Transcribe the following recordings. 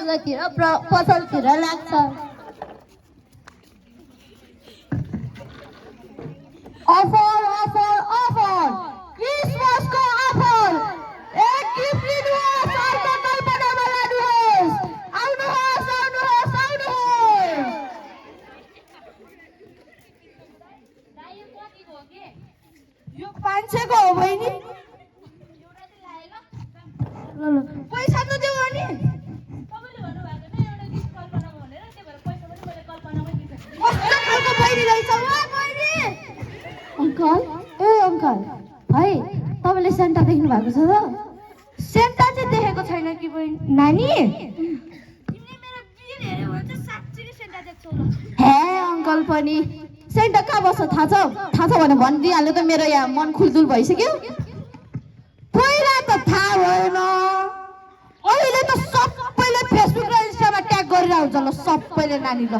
पूजातिर पसलतिर लाग्छ। Offer offer offer क्रिसमसको offer एक गिफ्ट लिनुहोस् अर्को कल्पनामा लानुहोस्। आउनुहोस् आउनुहोस् आउनुहोस्। यो 500 को हो बहिनी। पैसा त देऊ अनि कस्तो खालको बहिनी रहेछ वा बहिनी। अङ्कल ए अङ्कल है तपाईँले सेन्टा देख्नु भएको छ त? सेन्टा चाहिँ देखेको छैन कि बहिनी नानी। हे अङ्कल पनि सेन्टा कहाँ बस्छ थाहा छ भने भनिदिइहाल्नु त। मेरो यहाँ मन खुलदुल भइसक्यो। पहिला त थाहा भएन, अहिले त सबैले फेसबुक र इन्स्टामा ट्याग गरिरहेको हुन्छ ल सबैले नानी ल।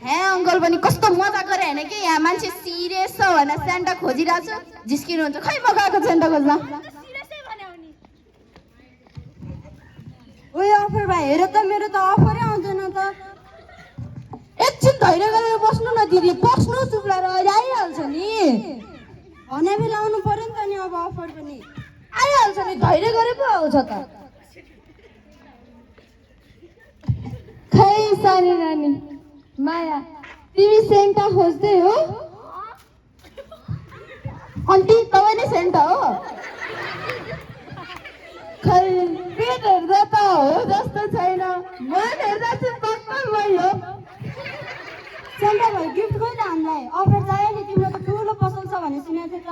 हे अङ्कल पनि कस्तो मजा गरे होइन कि यहाँ मान्छे सिरियस छ भनेर सेन्टा खोजिरहेको छ। जिस्किनुहुन्छ खै म गएको सेन्टा खोज्न। ओए अफर भाइ हेर त मेरो त अफरै आउँदैन त। एकछिन धैर्य गरेर बस्नु न दिदी। बस्नु चुप्ला र अहिले आइहाल्छ नि। भने बेला आउनु पर्यो नि त नि अब अफर पनि आइहाल्छ नि धैर्य गरे पो आउँछ त। खै सानी नानी माया तिमी सेन्टा खोज्दै हो? आन्टी तपाईँ नै सेन्टा हो? खै पेट हेर्दा त हो जस्तो छैन, मन हेर्दा चाहिँ बक्कल भयो। सेन्टा भाइ गिफ्ट खोइ त हामीलाई अफर चाहियो नि। तिम्रो त ठुलो पसल छ भने सुनेको थिएँ त।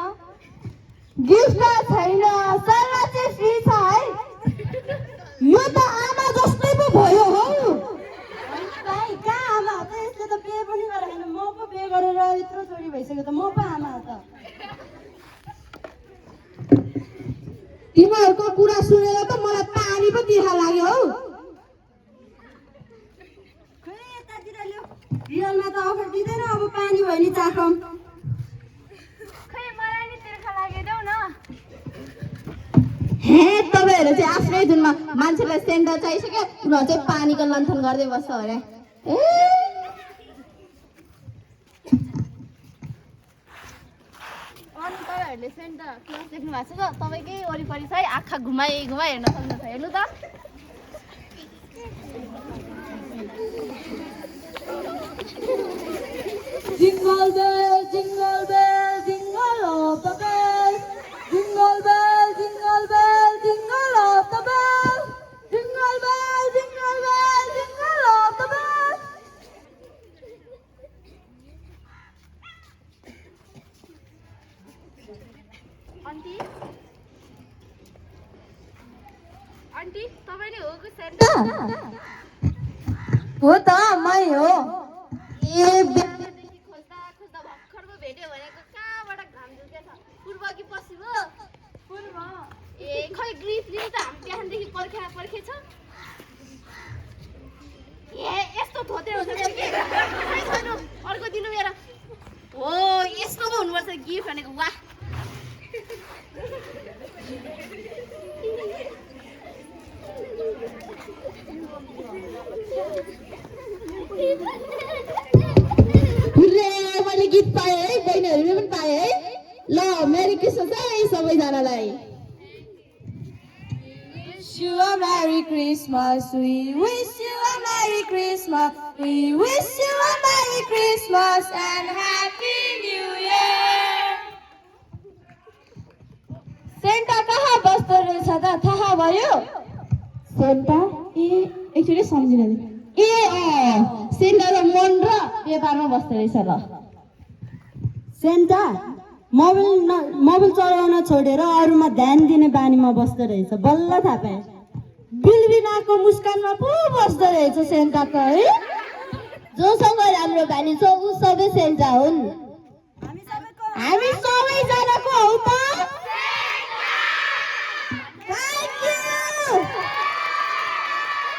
गिफ्ट छैन सल्लाह चाहिँ फ्री छ है। यो त आमा जस्तै पो भयो हौ। भाइ कहाँ आमा हो त? यसले त पे पनि गरेन। म पो पे गरेर यत्रो चोरी भइसक्यो त। म पो आमा हो त। तिमीहरूको कुरा सुनेर त मलाई पानी पो तिर्खा लाग्यो हौ। खै यतातिर ल्याऊ। रियलमा त अफर दिँदैन अब पानी भयो नि चाखौँ। खै मलाई नि तिर्खा लाग्यो न। हे तपाईँहरू चाहिँ आफ्नै धुनमा मान्छेलाई सेन्टर चाहिसक्यो उनीहरू चाहिँ पानीको लन्ठन गर्दै बस्छ अरे। अनि तपाईँहरूले सेन्टा क्लास देख्नु भएको छ त? तपाईँकै वरिपरि छ है। आँखा घुमाइ घुमाइ हेर्न सक्नुहुन्छ। हेर्नु त jingle bell jingle bell jingle of the bell jingle bell jingle bell jingle of the bell jingle bell jingle bell jingle of the bell. Aunty aunty तपाईँ नै हो कि सेन्टा? हो त मै हो। ए खोज्दा खोज्दा भर्खर पो भेट्यो भनेको। कहाँबाट घाम झुल्केछ? पूर्व कि पश्चिम हो? पूर्व। ए खै ग्रिफ लिनु त हामी त्यहाँदेखि पर्खेछ। ए यस्तो धोते हुन्छ मेरो के छैन। अर्को दिनु मेरो हो यस्तो पो हुनुपर्छ गिफ्ट भनेको। वाह मैले गीत पाएँ है। बहिनीहरूले पनि पाएँ है। ल मेरी क्रिसमस है सबैजनालाई। Wish you a Merry Christmas. We wish you a Merry Christmas. We wish you a Merry Christmas and Happy New Year. Santa कहाँ बस्दो रहेछ त थाहा भयो? सेन्टा ए एकचोटि सम्झिन नि। ए सेन्टा त मन र व्यापारमा बस्दो रहेछ ल। सेन्टा मोबाइल चलाउन छोडेर अरूमा ध्यान दिने बानीमा बस्दो रहेछ। बल्ल थाहा पाएँ। बिलबिनाको मुस्कानमा पो बस्दो रहेछ सेन्टा त है। जोसँग राम्रो बानी छ ऊ सबै सेन्टा हुन्। हामी सबैजनाको हौ त।